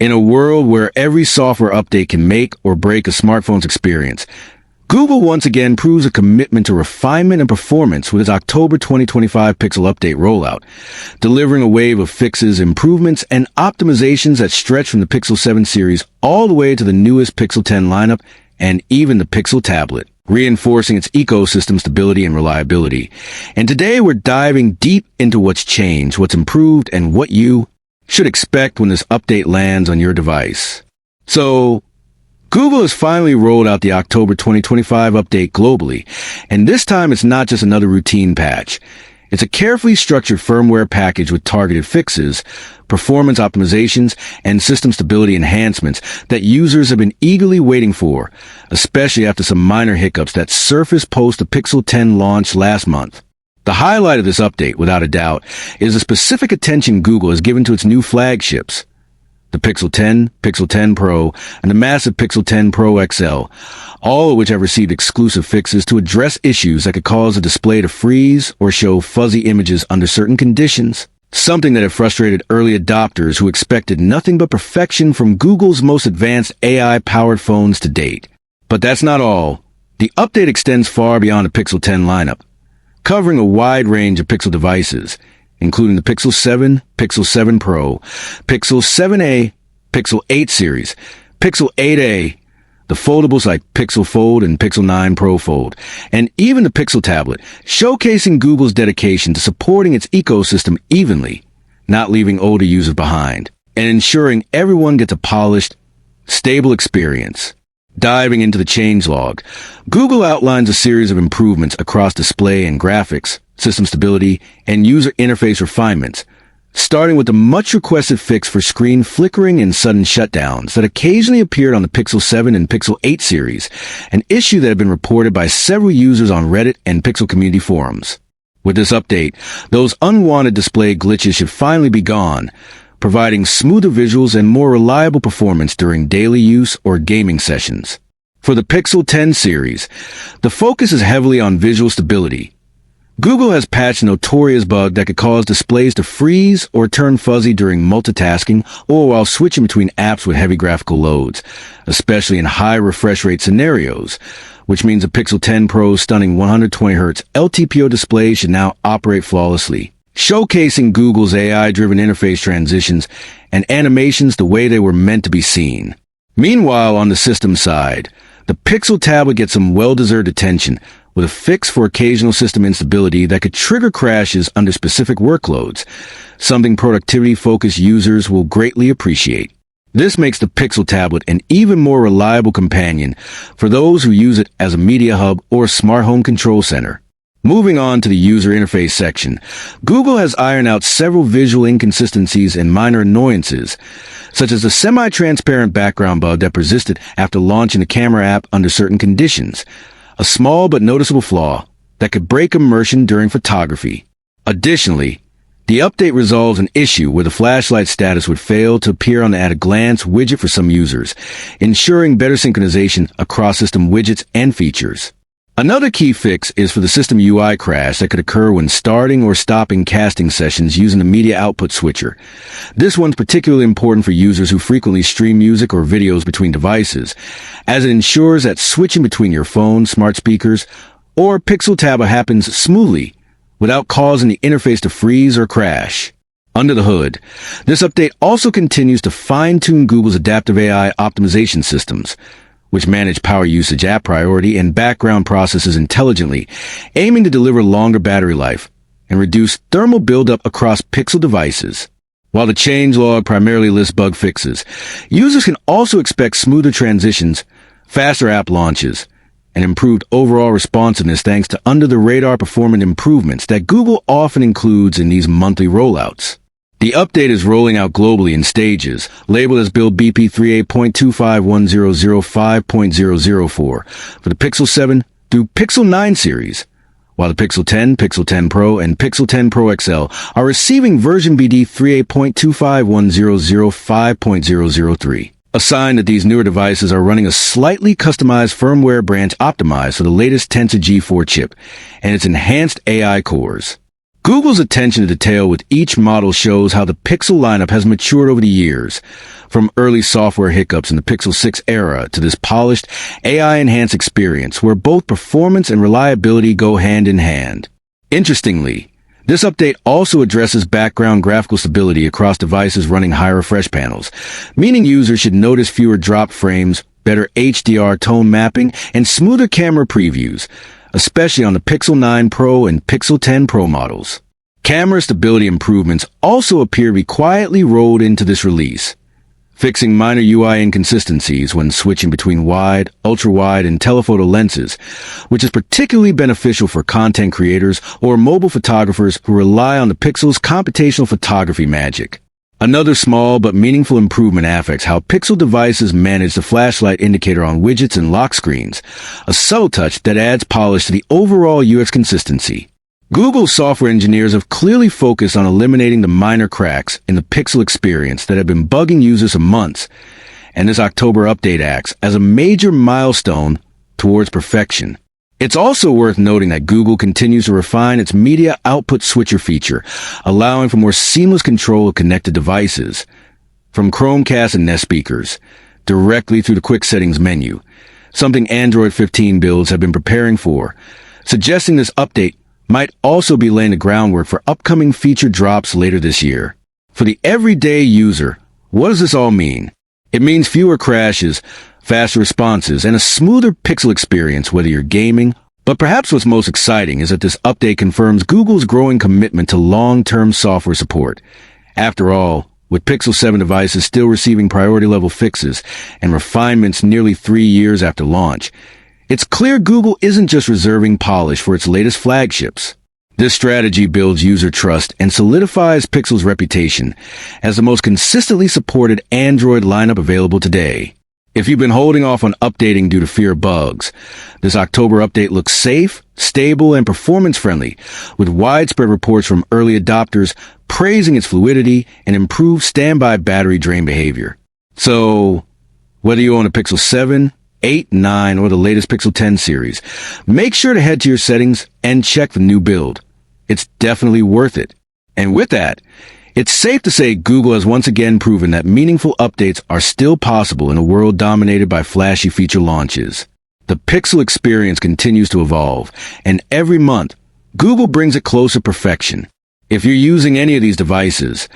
In a world where every software update can make or break a smartphone's experience, Google once again proves a commitment to refinement and performance with its October 2025 Pixel Update rollout, delivering a wave of fixes, improvements, and optimizations that stretch from the Pixel 7 series all the way to the newest Pixel 10 lineup and even the Pixel tablet, reinforcing its ecosystem stability and reliability. And today we're diving deep into what's changed, what's improved, and what you should expect when this update lands on your device. So, Google has finally rolled out the October 2025 update globally, and this time it's not just another routine patch. It's a carefully structured firmware package with targeted fixes, performance optimizations, and system stability enhancements that users have been eagerly waiting for, especially after some minor hiccups that surfaced post the Pixel 10 launch last month. The highlight of this update, without a doubt, is the specific attention Google has given to its new flagships, the Pixel 10, Pixel 10 Pro, and the massive Pixel 10 Pro XL, all of which have received exclusive fixes to address issues that could cause a display to freeze or show fuzzy images under certain conditions, something that had frustrated early adopters who expected nothing but perfection from Google's most advanced AI-powered phones to date. But that's not all. The update extends far beyond the Pixel 10 lineup, covering a wide range of Pixel devices, including the Pixel 7, Pixel 7 Pro, Pixel 7a, Pixel 8 series, Pixel 8a, the foldables like Pixel Fold and Pixel 9 Pro Fold, and even the Pixel tablet, showcasing Google's dedication to supporting its ecosystem evenly, not leaving older users behind, and ensuring everyone gets a polished, stable experience. Diving into the changelog, Google outlines a series of improvements across display and graphics, system stability, and user interface refinements, starting with the much-requested fix for screen flickering and sudden shutdowns that occasionally appeared on the Pixel 7 and Pixel 8 series, an issue that had been reported by several users on Reddit and Pixel community forums. With this update, those unwanted display glitches should finally be gone, providing smoother visuals and more reliable performance during daily use or gaming sessions. For the Pixel 10 series, the focus is heavily on visual stability. Google has patched a notorious bug that could cause displays to freeze or turn fuzzy during multitasking or while switching between apps with heavy graphical loads, especially in high refresh rate scenarios, which means the Pixel 10 Pro's stunning 120Hz LTPO display should now operate flawlessly, showcasing Google's AI-driven interface transitions and animations the way they were meant to be seen. Meanwhile, on the system side, the Pixel tablet gets some well-deserved attention with a fix for occasional system instability that could trigger crashes under specific workloads, something productivity-focused users will greatly appreciate. This makes the Pixel tablet an even more reliable companion for those who use it as a media hub or smart home control center. Moving on to the user interface section, Google has ironed out several visual inconsistencies and minor annoyances, such as the semi-transparent background bug that persisted after launching the camera app under certain conditions, a small but noticeable flaw that could break immersion during photography. Additionally, the update resolves an issue where the flashlight status would fail to appear on the at-a-glance widget for some users, ensuring better synchronization across system widgets and features. Another key fix is for the system UI crash that could occur when starting or stopping casting sessions using the media output switcher. This one's particularly important for users who frequently stream music or videos between devices, as it ensures that switching between your phone, smart speakers, or Pixel tablet happens smoothly without causing the interface to freeze or crash. Under the hood, this update also continues to fine-tune Google's adaptive AI optimization systems, which manage power usage, app priority, and background processes intelligently, aiming to deliver longer battery life and reduce thermal buildup across Pixel devices. While the changelog primarily lists bug fixes, users can also expect smoother transitions, faster app launches, and improved overall responsiveness thanks to under-the-radar performance improvements that Google often includes in these monthly rollouts. The update is rolling out globally in stages, labeled as Build BP 38.251005.004 for the Pixel 7 through Pixel 9 series, while the Pixel 10, Pixel 10 Pro, and Pixel 10 Pro XL are receiving version BD 38.251005.003. A sign that these newer devices are running a slightly customized firmware branch optimized for the latest Tensor G4 chip and its enhanced AI cores. Google's attention to detail with each model shows how the Pixel lineup has matured over the years, from early software hiccups in the Pixel 6 era to this polished, AI-enhanced experience where both performance and reliability go hand in hand. Interestingly, this update also addresses background graphical stability across devices running high refresh panels, meaning users should notice fewer drop frames, better HDR tone mapping, and smoother camera previews, especially on the Pixel 9 Pro and Pixel 10 Pro models. Camera stability improvements also appear to be quietly rolled into this release, fixing minor UI inconsistencies when switching between wide, ultra-wide, and telephoto lenses, which is particularly beneficial for content creators or mobile photographers who rely on the Pixel's computational photography magic. Another small but meaningful improvement affects how Pixel devices manage the flashlight indicator on widgets and lock screens, a subtle touch that adds polish to the overall UX consistency. Google's software engineers have clearly focused on eliminating the minor cracks in the Pixel experience that have been bugging users for months, and this October update acts as a major milestone towards perfection. It's also worth noting that Google continues to refine its media output switcher feature, allowing for more seamless control of connected devices, from Chromecast and Nest speakers, directly through the quick settings menu, something Android 15 builds have been preparing for, suggesting this update might also be laying the groundwork for upcoming feature drops later this year. For the everyday user, what does this all mean? It means fewer crashes, faster responses, and a smoother Pixel experience whether you're gaming. But perhaps what's most exciting is that this update confirms Google's growing commitment to long-term software support. After all, with Pixel 7 devices still receiving priority-level fixes and refinements nearly 3 years after launch, it's clear Google isn't just reserving polish for its latest flagships. This strategy builds user trust and solidifies Pixel's reputation as the most consistently supported Android lineup available today. If you've been holding off on updating due to fear of bugs, this October update looks safe, stable, and performance-friendly, with widespread reports from early adopters praising its fluidity and improved standby battery drain behavior. So, whether you own a Pixel 7, 8, 9, or the latest Pixel 10 series, make sure to head to your settings and check the new build. It's definitely worth it. And with that, it's safe to say Google has once again proven that meaningful updates are still possible in a world dominated by flashy feature launches. The Pixel experience continues to evolve, and every month, Google brings it closer to perfection. If you're using any of these devices,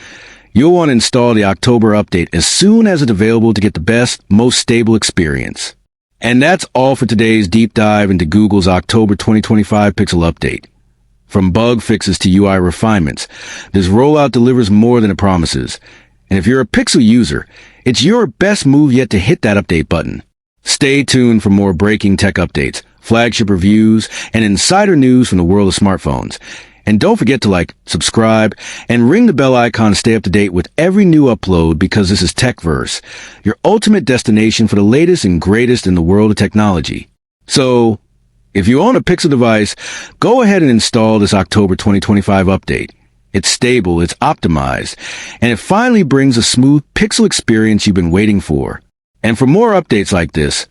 you'll want to install the October update as soon as it's available to get the best, most stable experience. And that's all for today's deep dive into Google's October 2025 Pixel update. From bug fixes to UI refinements, this rollout delivers more than it promises. And if you're a Pixel user, it's your best move yet to hit that update button. Stay tuned for more breaking tech updates, flagship reviews, and insider news from the world of smartphones. And don't forget to like, subscribe, and ring the bell icon to stay up to date with every new upload, because this is TechVerse, your ultimate destination for the latest and greatest in the world of technology. So, if you own a Pixel device, go ahead and install this October 2025 update. It's stable, it's optimized, and it finally brings a smooth Pixel experience you've been waiting for. And for more updates like this,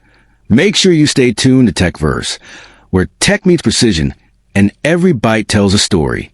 make sure you stay tuned to TechVerse, where tech meets precision and every byte tells a story.